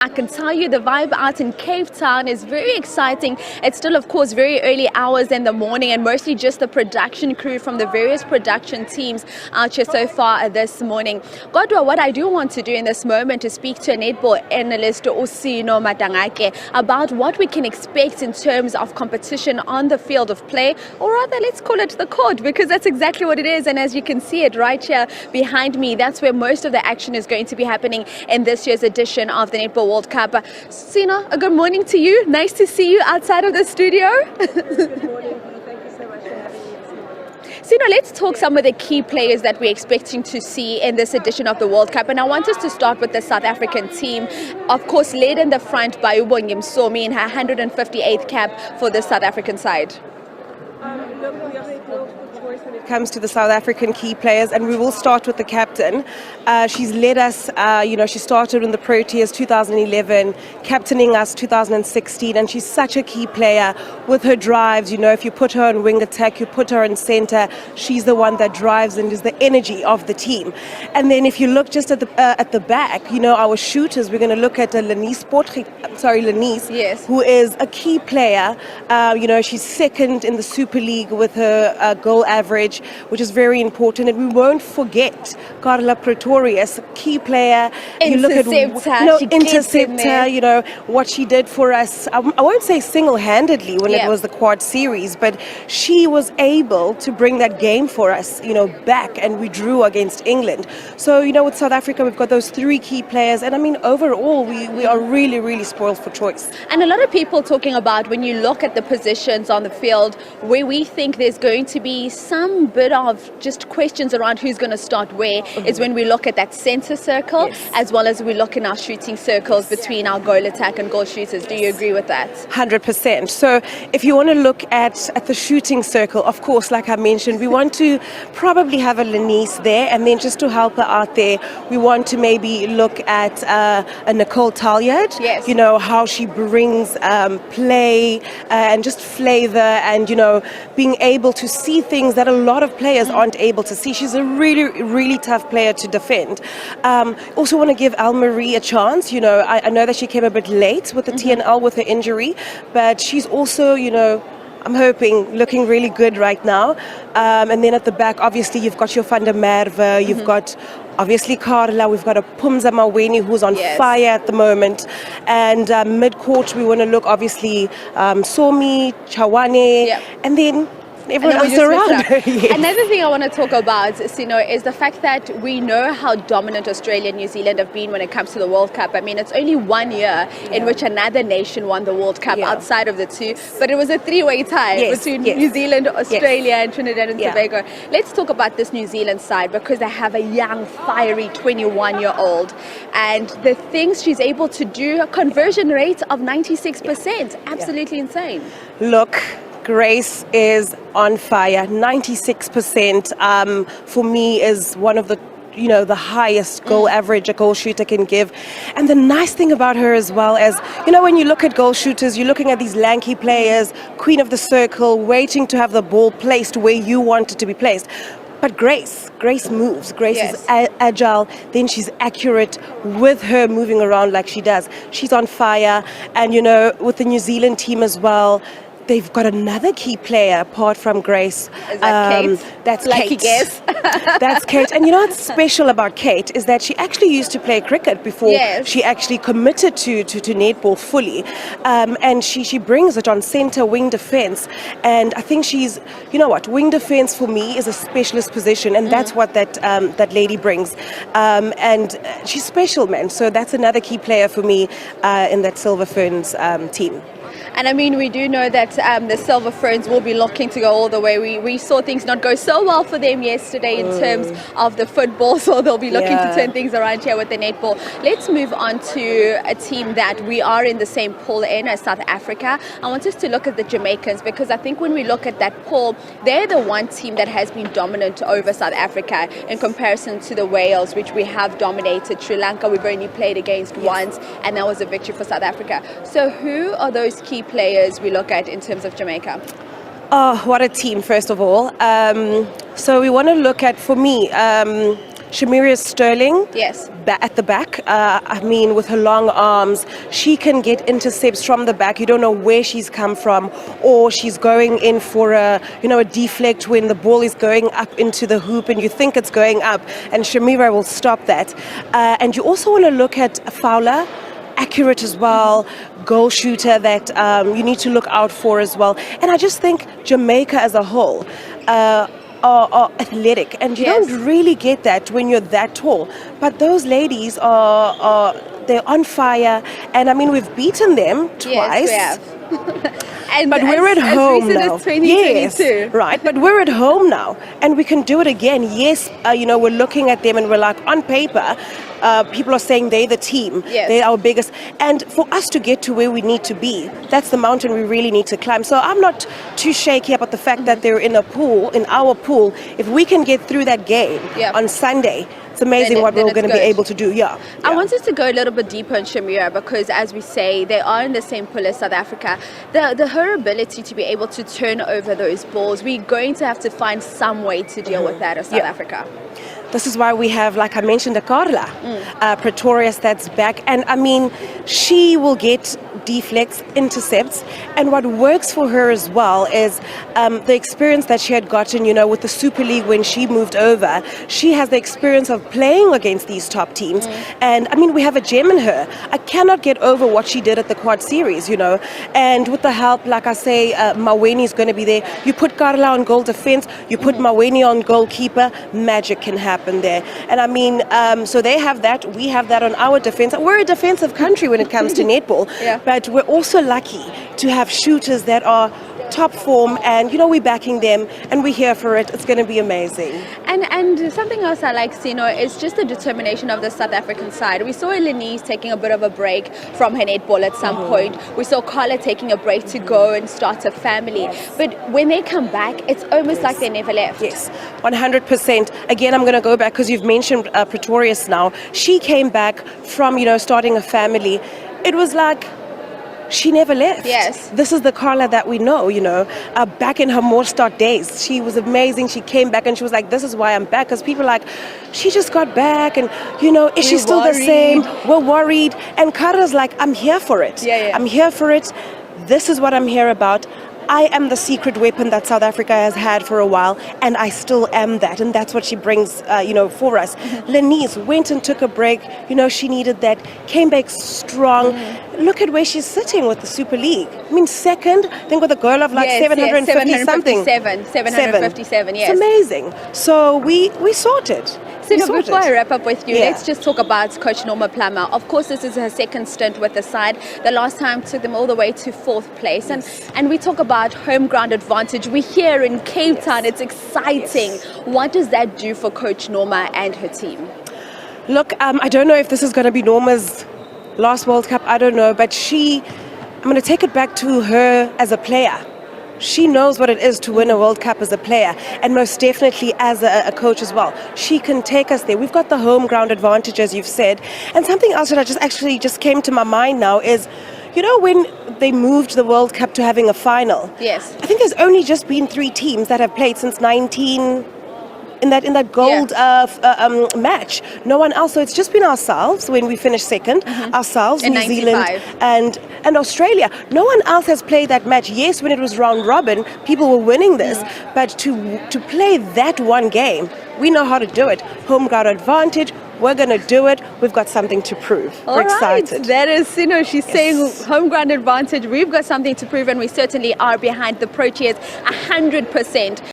I can tell you the vibe out in Cape Town is very exciting. It's still, of course, very early hours in the morning and mostly just the production crew from the various production teams out here so far this morning. Godwa, what I do want to do in this moment is speak to a netball analyst, Usino Matangake, about what we can expect in terms of competition on the field of play, or rather, let's call it the court, because that's exactly what it is. And as you can see it right here behind me, that's where most of the action is going to be happening in this year's edition of the Netball World Cup. Sina, a good morning to you. Nice to see you outside of the studio. Good morning. Thank you so much for having me this morning. Sina, let's talk some of the key players that we're expecting to see in this edition of the World Cup. And I want us to start with the South African team. Of course, led in the front by Ubongi Msomi in her 158th cap for the South African side. Look, we are spoiled for choice when it comes to the South African key players, and we will start with the captain. She's led us, she started in the Proteas 2011, captaining us 2016, and she's such a key player with her drives. If you put her on wing attack, you put her in center, she's the one that drives and is the energy of the team. And then if you look just at the back, our shooters, we're going to look at Lenise, yes, who is a key player. She's second in the Super League with her goal average, which is very important. And we won't forget Carla Pretorius, key player. You look at interceptor, what she did for us. I won't say single-handedly when it was the quad series, but she was able to bring that game for us, back, and we drew against England. So, with South Africa, we've got those three key players. And I mean, overall, we are really, really spoiled for choice. And a lot of people talking about, when you look at the positions on the field, where we think there's going to be some bit of just questions around who's going to start where, is when we look at that center circle, as well as we look in our shooting circles between our goal attack and goal shooters. Do you agree with that? 100%. So if you want to look at the shooting circle, of course, like I mentioned, we want to probably have a Lenise there, and then just to help her out there, we want to maybe look at a Nicole Talyard. Yes. How she brings play and just flavor, and being able to see things that a lot of players aren't able to see. She's a really, really tough player to defend. Also want to give Al-Marie a chance. I know that she came a bit late with the TNL with her injury, but she's also, I'm hoping, looking really good right now. And then at the back, obviously, you've got your Van der Merwe, you've got obviously Carla, we've got a Pumza Maweni who's on fire at the moment. And mid-court, we want to look, obviously, Somi, Chawane, and then everyone else around. Yes. Another thing I want to talk about, Sino, is the fact that we know how dominant Australia and New Zealand have been when it comes to the World Cup. I mean, it's only 1 year in which another nation won the World Cup outside of the two, but it was a three-way tie between New Zealand, Australia, and Trinidad and Tobago. Let's talk about this New Zealand side, because they have a young, fiery 21-year-old, and the things she's able to do, a conversion rate of 96%, absolutely insane. Look, Grace is on fire. 96% for me is one of the the highest goal average a goal shooter can give. And the nice thing about her as well is, when you look at goal shooters, you're looking at these lanky players, queen of the circle, waiting to have the ball placed where you want it to be placed. But Grace moves. Grace is agile, then she's accurate with her moving around like she does. She's on fire. And, with the New Zealand team as well, they've got another key player apart from Grace. Is that Kate? That's Lucky Kate. guess. That's Kate. And what's special about Kate is that she actually used to play cricket before she actually committed to netball fully. And she brings it on center wing defense. And I think she's, wing defense for me is a specialist position. And that's what that lady brings. And she's special, man. So that's another key player for me in that Silver Ferns team. And I mean, we do know that the Silver Ferns will be looking to go all the way. We saw things not go so well for them yesterday in terms of the football, so they'll be looking to turn things around here with the netball. Let's move on to a team that we are in the same pool in as South Africa. I want us to look at the Jamaicans, because I think when we look at that pool, they're the one team that has been dominant over South Africa in comparison to the Wales, which we have dominated. Sri Lanka, we've only played against once, and that was a victory for South Africa. So who are those key players we look at in terms of Jamaica? Oh, what a team, first of all. So we want to look at, for me, Shamira Sterling. Yes. At the back, I mean, with her long arms, she can get intercepts from the back. You don't know where she's come from, or she's going in for a deflect when the ball is going up into the hoop and you think it's going up, and Shamira will stop that. And you also want to look at Fowler, accurate as well, goal shooter that you need to look out for as well. And I just think Jamaica as a whole are athletic, and you don't really get that when you're that tall. But those ladies they're on fire, and I mean, we've beaten them twice. Yes, we have. But we're at home now. Yes, right. But we're at home now, and we can do it again. Yes, we're looking at them, and we're like, on paper, people are saying they're the team. Yes. They're our biggest. And for us to get to where we need to be, that's the mountain we really need to climb. So I'm not too shaky about the fact that they're in our pool. If we can get through that game on Sunday, it's amazing what we're going to be able to do. I wanted to go a little bit deeper in Shamira because, as we say, they are in the same pool as South Africa. Her ability to be able to turn over those balls, we're going to have to find some way to deal with that as South Africa. This is why we have, like I mentioned, a Carla Pretorius that's back. And I mean, she will get deflects, intercepts. And what works for her as well is the experience that she had gotten, with the Super League when she moved over. She has the experience of playing against these top teams. And I mean, we have a gem in her. I cannot get over what she did at the Quad Series, And with the help, like I say, Maweni is going to be there. You put Carla on goal defense, you put Maweni on goalkeeper, magic can happen there. And I mean, so they have that, we have that on our defense. We're a defensive country when it comes to netball, but we're also lucky to have shooters that are top form, and we're backing them, and we're here for it. It's going to be amazing. And something else I like, Sino, is just the determination of the South African side. We saw Lenise taking a bit of a break from her netball at some point. We saw Carla taking a break to go and start a family. But when they come back, it's almost like they never left. Yes, 100%. Again, I'm going to go back because you've mentioned Pretorius now. She came back from, starting a family. It was like she never left. Yes. This is the Carla that we know, back in her more start days. She was amazing. She came back and she was like, this is why I'm back. Because people are like, she just got back and, is she still the same? We're worried. And Carla's like, I'm here for it. I'm here for it. This is what I'm here about. I am the secret weapon that South Africa has had for a while, and I still am that, and that's what she brings, for us. Lenise went and took a break. She needed that. Came back strong. Look at where she's sitting with the Super League. I mean, second, I think with a goal of like 750 something. 757, yes. It's amazing. So we sorted. So before I wrap up with you, let's just talk about Coach Norma Plummer. Of course, this is her second stint with the side. The last time took them all the way to 4th place. And we talk about home ground advantage. We're here in Cape Town. It's exciting. What does that do for Coach Norma and her team? Look, I don't know if this is going to be Norma's last World Cup. I don't know. But I'm going to take it back to her as a player. She knows what it is to win a World Cup as a player, and most definitely as a coach as well. She can take us there. We've got the home ground advantage, as you've said. And something else that I just came to my mind now is, when they moved the World Cup to having a final. Yes. I think there's only just been 3 teams that have played since 19 in that gold match. No one else. So it's just been ourselves when we finished second. Ourselves, in New 95. Zealand, and Australia. No one else has played that match. Yes, when it was round robin, people were winning this. But to play that one game, we know how to do it. Home ground advantage. We're going to do it. We've got something to prove. We're excited. That is, she's saying home ground advantage. We've got something to prove, and we certainly are behind the Proteas 100%.